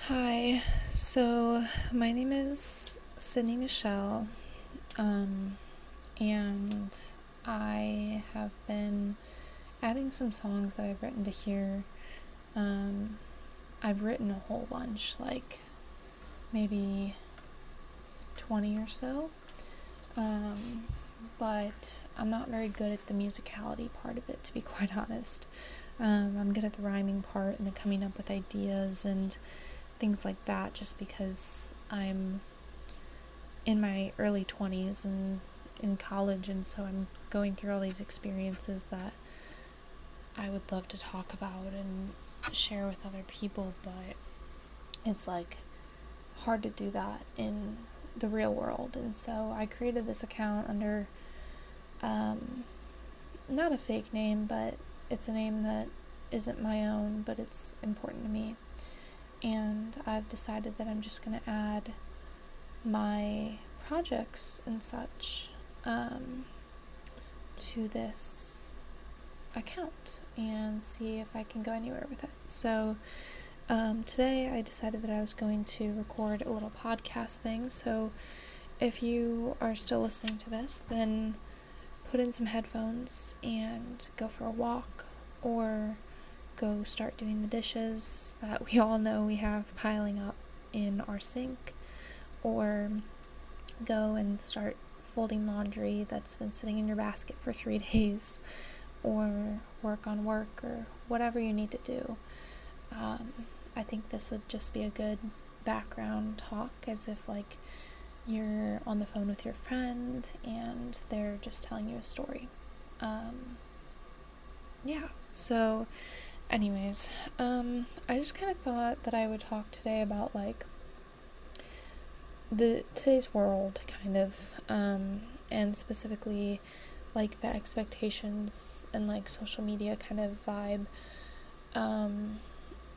Hi, so my name is Sydney Michelle, and I have been adding some songs that I've written to here. I've written a whole bunch, like maybe 20 or so, but I'm not very good at the musicality part of it, to be quite honest. I'm good at the rhyming part and the coming up with ideas and things like that, just because I'm in my early 20s and in college, and so I'm going through all these experiences that I would love to talk about and share with other people, but it's like hard to do that in the real world. And so I created this account under not a fake name, but it's a name that isn't my own, but it's important to me. And I've decided that I'm just going to add my projects and such to this account and see if I can go anywhere with it. So today I decided that I was going to record a little podcast thing. So if you are still listening to this, then put in some headphones and go for a walk, or go start doing the dishes that we all know we have piling up in our sink, or go and start folding laundry that's been sitting in your basket for 3 days, or work on work, or whatever you need to do. I think this would just be a good background talk, as if like you're on the phone with your friend and they're just telling you a story. So anyways, I just kind of thought that I would talk today about like today's world, kind of, and specifically like the expectations and like social media kind of vibe.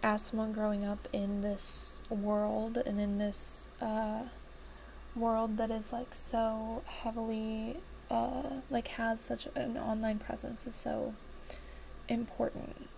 As someone growing up in this world, and in this world that is like so heavily like has such an online presence, is so important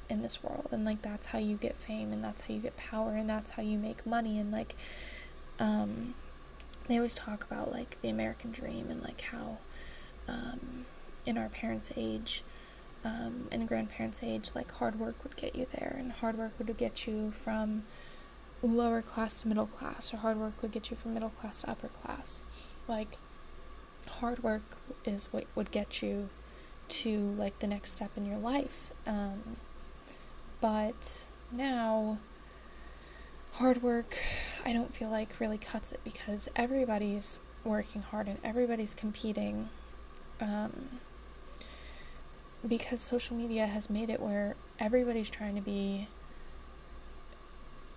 in this world, and like that's how you get fame, and that's how you get power, and that's how you make money, and like they always talk about like the American dream, and like how in our parents' age and grandparents' age, like hard work would get you there, and hard work would get you from lower class to middle class, or hard work would get you from middle class to upper class. Like hard work is what would get you to like the next step in your life. But now hard work, I don't feel like really cuts it, because everybody's working hard and everybody's competing, because social media has made it where everybody's trying to be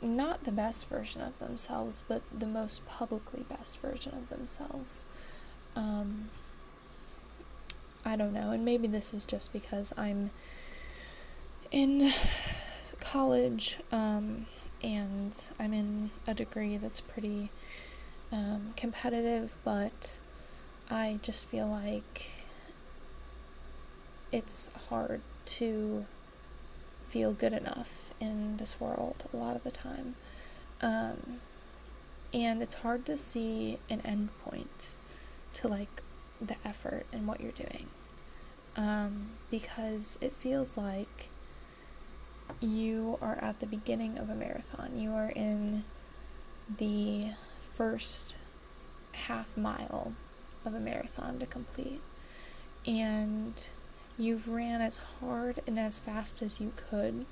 not the best version of themselves, but the most publicly best version of themselves. I don't know, and maybe this is just because I'm in college, and I'm in a degree that's pretty competitive, but I just feel like it's hard to feel good enough in this world a lot of the time, and it's hard to see an end point to like the effort and what you're doing, because it feels like you are at the beginning of a marathon. You are in the first half mile of a marathon to complete, and you've ran as hard and as fast as you could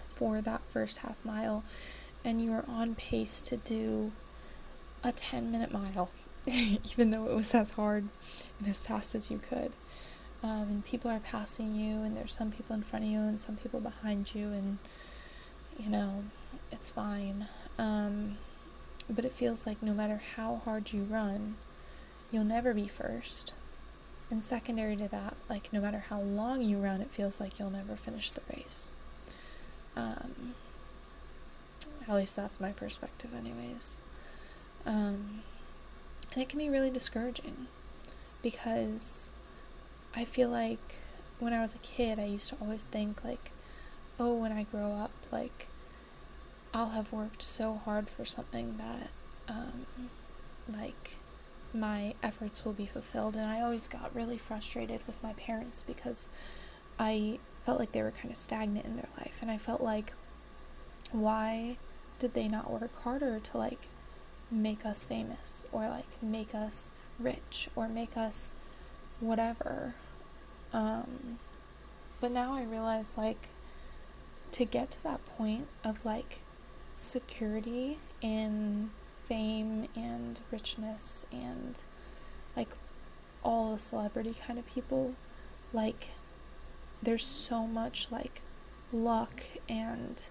for that first half mile, and you are on pace to do a 10-minute mile, even though it was as hard and as fast as you could. And people are passing you, and there's some people in front of you and some people behind you, and you know, it's fine. But it feels like no matter how hard you run, you'll never be first. And secondary to that, like no matter how long you run, it feels like you'll never finish the race. At least that's my perspective anyways. And it can be really discouraging, because I feel like when I was a kid, I used to always think like, oh, when I grow up, like I'll have worked so hard for something that, like, my efforts will be fulfilled. And I always got really frustrated with my parents because I felt like they were kind of stagnant in their life. And I felt like, why did they not work harder to, like, make us famous, or, like, make us rich, or make us whatever? But now I realize, like, to get to that point of, like, security in fame and richness and, like, all the celebrity kind of people, like, there's so much, like, luck and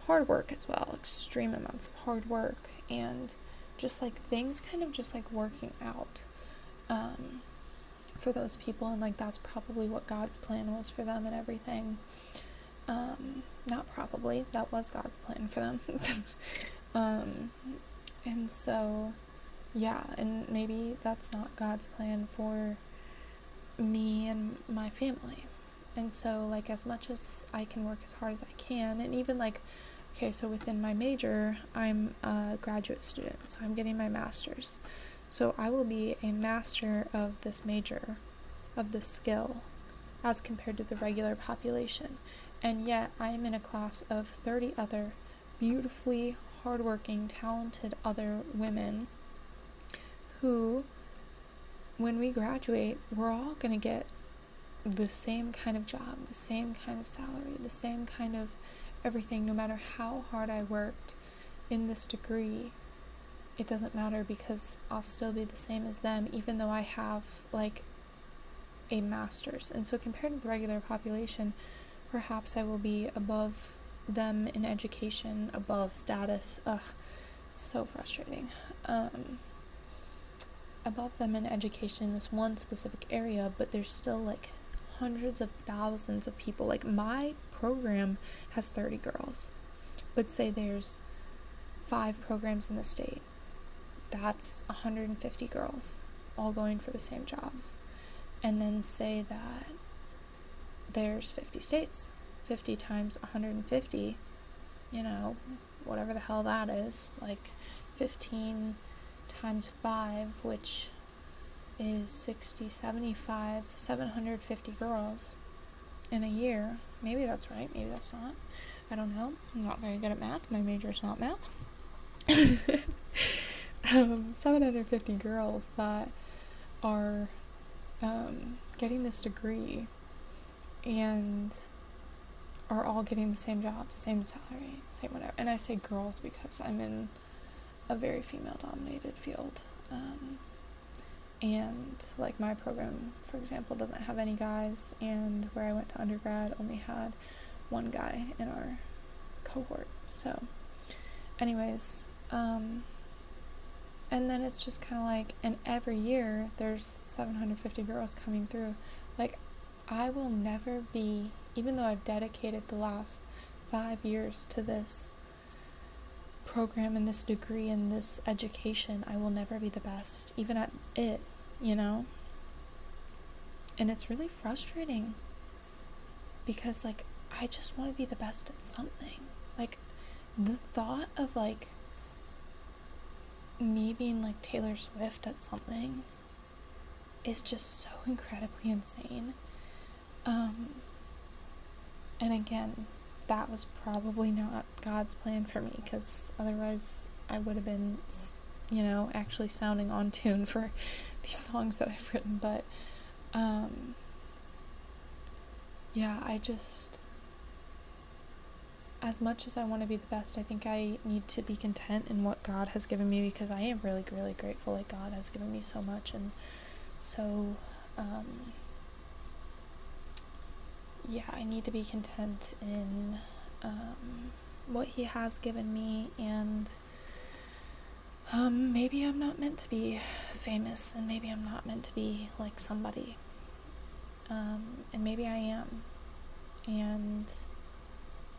hard work as well, extreme amounts of hard work, and just, like, things kind of just, like, working out for those people. And, like, that's probably what God's plan was for them and everything. Not probably, that was God's plan for them. And so, yeah, and maybe that's not God's plan for me and my family. And so, like, as much as I can work as hard as I can, and even, like, okay, so within my major, I'm a graduate student, so I'm getting my master's. So I will be a master of this major, of this skill, as compared to the regular population. And yet, I am in a class of 30 other beautifully hardworking, talented other women who, when we graduate, we're all going to get the same kind of job, the same kind of salary, the same kind of everything. No matter how hard I worked in this degree, it doesn't matter, because I'll still be the same as them, even though I have, like, a master's. And so compared to the regular population, perhaps I will be above them in education, above status. So frustrating. Above them in education in this one specific area, but there's still, like, hundreds of thousands of people. Like, my program has 30 girls, but say there's 5 programs in the state. That's 150 girls all going for the same jobs. And then say that there's 50 states. 50 times 150, whatever the hell that is, like 15 times 5, which is 60, 75, 750 girls in a year. Maybe that's right, maybe that's not. I don't know. I'm not very good at math. My major is not math. 750 girls that are getting this degree and are all getting the same job, same salary, same whatever. And I say girls because I'm in a very female-dominated field. And, like, my program, for example, doesn't have any guys, and where I went to undergrad only had one guy in our cohort. So, anyways, and then it's just kind of like, and every year there's 750 girls coming through. Like, I will never be, even though I've dedicated the last 5 years to this program and this degree and this education, I will never be the best, even at it, And it's really frustrating because, like, I just want to be the best at something. Like, the thought of, like, me being, like, Taylor Swift at something is just so incredibly insane. And again, that was probably not God's plan for me, because otherwise I would have been, actually sounding on tune for these songs that I've written. But, yeah, I just, as much as I want to be the best, I think I need to be content in what God has given me, because I am really, really grateful that God has given me so much. And so, yeah, I need to be content in what He has given me, and maybe I'm not meant to be famous, and maybe I'm not meant to be like somebody, and maybe I am. And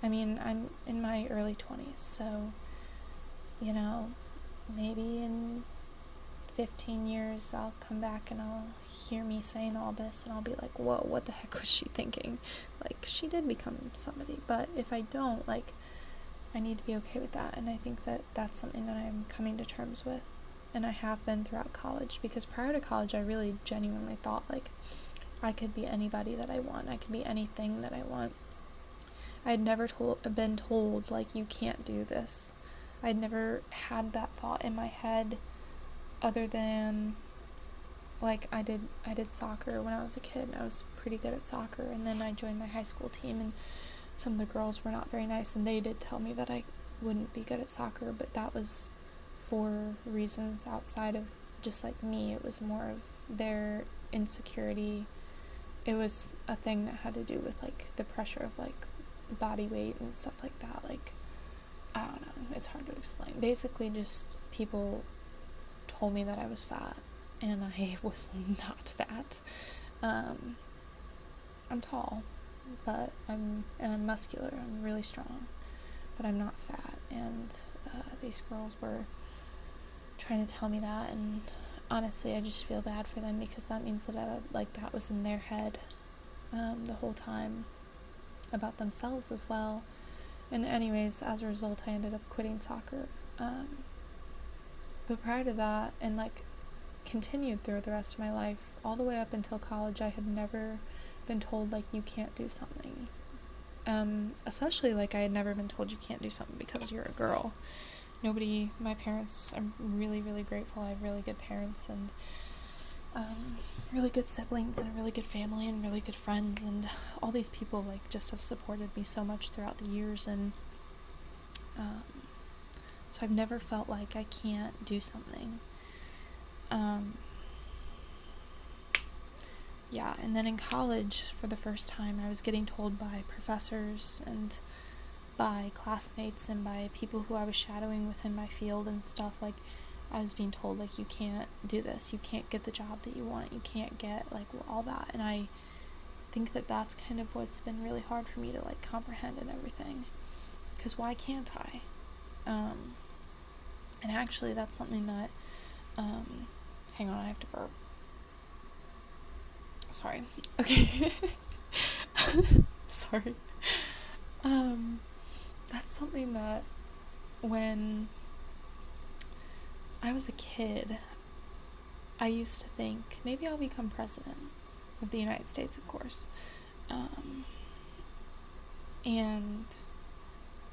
I mean, I'm in my early 20s, so maybe in 15 years I'll come back and I'll hear me saying all this and I'll be like, whoa, what the heck was she thinking? Like, she did become somebody. But if I don't, like, I need to be okay with that, and I think that that's something that I'm coming to terms with, and I have been throughout college, because prior to college I really genuinely thought like I could be anybody that I want, I could be anything that I want. I had never been told like, you can't do this. I'd never had that thought in my head, other than like I did soccer when I was a kid, and I was pretty good at soccer, and then I joined my high school team, and some of the girls were not very nice, and they did tell me that I wouldn't be good at soccer, but that was for reasons outside of just like me. It was more of their insecurity. It was a thing that had to do with like the pressure of like body weight and stuff like that. Like, I don't know, it's hard to explain. Basically just people told me that I was fat, and I was not fat. I'm tall, but I'm muscular, I'm really strong, but I'm not fat, and these girls were trying to tell me that, and honestly I just feel bad for them, because that means that that was in their head the whole time about themselves as well. And anyways, as a result I ended up quitting soccer, but prior to that, and like continued through the rest of my life, all the way up until college, I had never been told like, you can't do something. Especially like I had never been told you can't do something because you're a girl. My parents, I'm really, really grateful. I have really good parents, and really good siblings, and a really good family, and really good friends, and all these people like just have supported me so much throughout the years, and so I've never felt like I can't do something. Yeah, and then in college, for the first time, I was getting told by professors and by classmates and by people who I was shadowing within my field and stuff, like, I was being told, like, you can't do this, you can't get the job that you want, you can't get, like, all that, and I think that that's kind of what's been really hard for me to, like, comprehend and everything, because why can't I? And actually, that's something that, hang on, I have to burp. Sorry. Okay. Sorry. That's something that when I was a kid, I used to think, maybe I'll become president of the United States, of course. And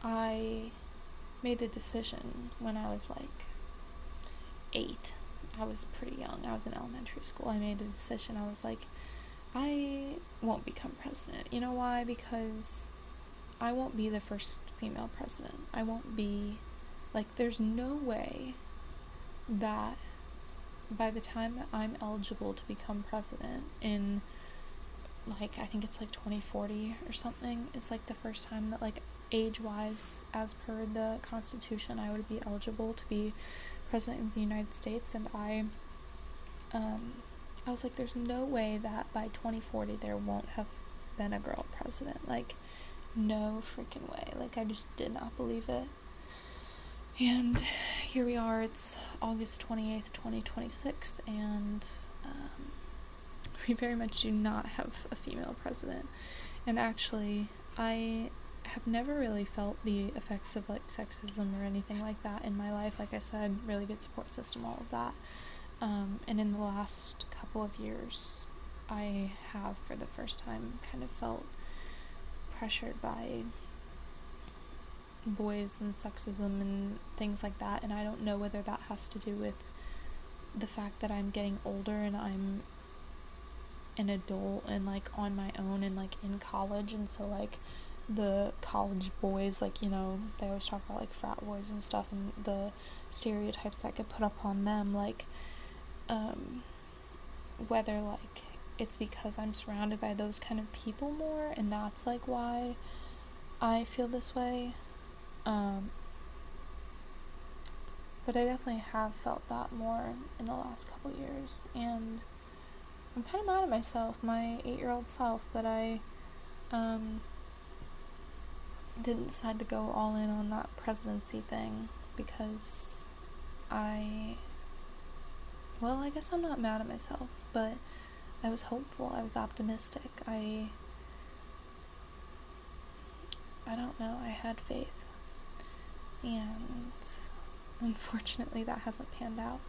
I made a decision when I was like 8. I was pretty young. I was in elementary school. I made a decision. I was like, I won't become president. You know why? Because I won't be the first female president. I won't be, like, there's no way that by the time that I'm eligible to become president in, like, I think it's like 2040 or something, is like the first time that, like, age-wise, as per the Constitution, I would be eligible to be president of the United States, and I was like, there's no way that by 2040 there won't have been a girl president. Like, no freaking way. Like, I just did not believe it. And here we are, it's August 28th, 2026, and we very much do not have a female president. And actually, I have never really felt the effects of, like, sexism or anything like that in my life. Like I said, really good support system, all of that. And in the last couple of years, I have, for the first time, kind of felt pressured by boys and sexism and things like that, and I don't know whether that has to do with the fact that I'm getting older and I'm an adult and, like, on my own and, like, in college, and so, like, the college boys, like, you know, they always talk about, like, frat boys and stuff, and the stereotypes that get put up on them, like, whether, like, it's because I'm surrounded by those kind of people more, and that's, like, why I feel this way. But I definitely have felt that more in the last couple years, and I'm kind of mad at myself, my 8-year-old self, that I didn't decide to go all in on that presidency thing, because I guess I'm not mad at myself, but I was hopeful, I was optimistic, I don't know, I had faith. and unfortunately that hasn't panned out.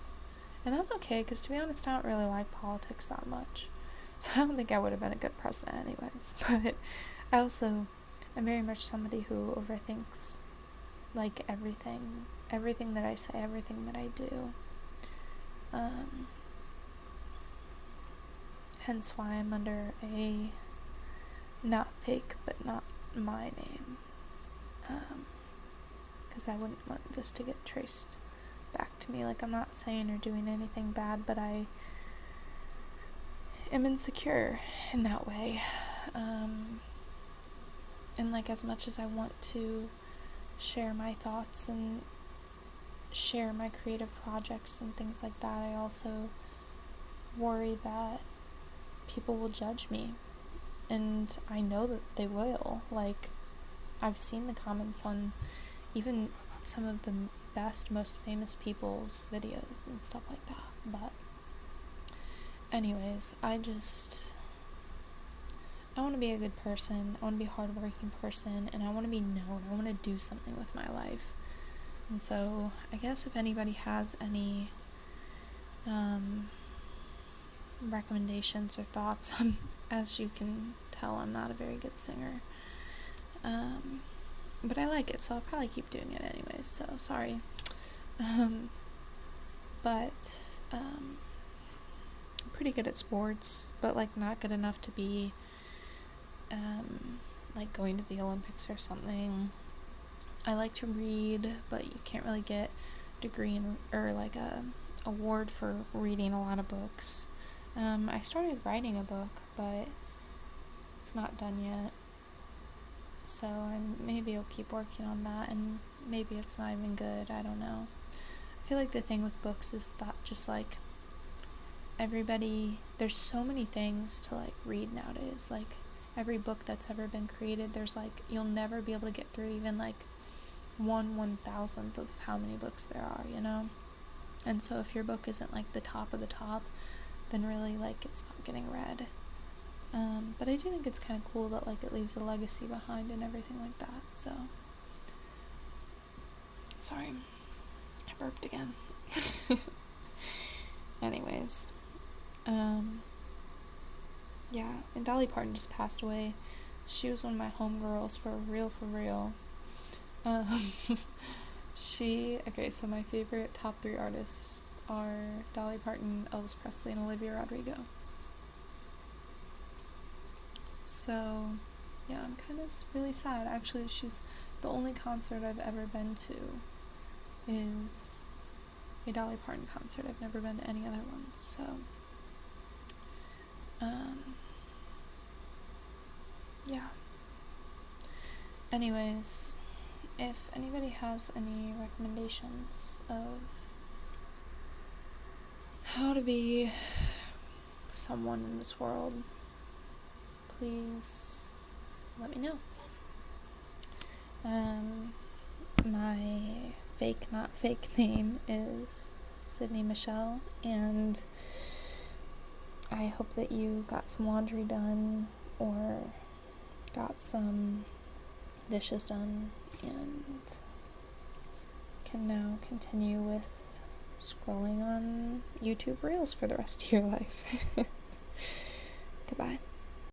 And that's okay, because to be honest, I don't really like politics that much. So I don't think I would have been a good president anyways. But I also am very much somebody who overthinks, like, everything that I say, everything that I do. Hence why I'm under a not fake, but not my name. Because I wouldn't want this to get traced back to me. Like, I'm not saying or doing anything bad, but I am insecure in that way. And, like, as much as I want to share my thoughts and share my creative projects and things like that, I also worry that people will judge me. And I know that they will. Like, I've seen the comments on even some of the best, most famous people's videos and stuff like that. But anyways, I want to be a good person, I want to be a hardworking person, and I want to be known. I want to do something with my life. And so, I guess if anybody has any recommendations or thoughts, as you can tell, I'm not a very good singer. But I like it, so I'll probably keep doing it anyways, so sorry. But I'm pretty good at sports, but, like, not good enough to be like going to the Olympics or something. I like to read, but you can't really get a degree or like a award for reading a lot of books. I started writing a book, but it's not done yet. So maybe I'll keep working on that, and maybe it's not even good, I don't know. I feel like the thing with books is that just, like, there's so many things to, like, read nowadays. Like, every book that's ever been created, there's, like, you'll never be able to get through even, like, 1/1000th of how many books there are, you know? And so if your book isn't, like, the top of the top, then really, like, it's not getting read. But I do think it's kind of cool that, like, it leaves a legacy behind and everything like that, so. Sorry. I burped again. Anyways. Yeah, and Dolly Parton just passed away. She was one of my homegirls for real. So my favorite top 3 artists are Dolly Parton, Elvis Presley, and Olivia Rodrigo. So, yeah, I'm kind of really sad. Actually, she's the only concert I've ever been to is a Dolly Parton concert. I've never been to any other ones, so, yeah. Anyways, if anybody has any recommendations of how to be someone in this world, please let me know. My fake, not fake name is Sydney Michelle, and I hope that you got some laundry done or got some dishes done and can now continue with scrolling on YouTube Reels for the rest of your life. Goodbye.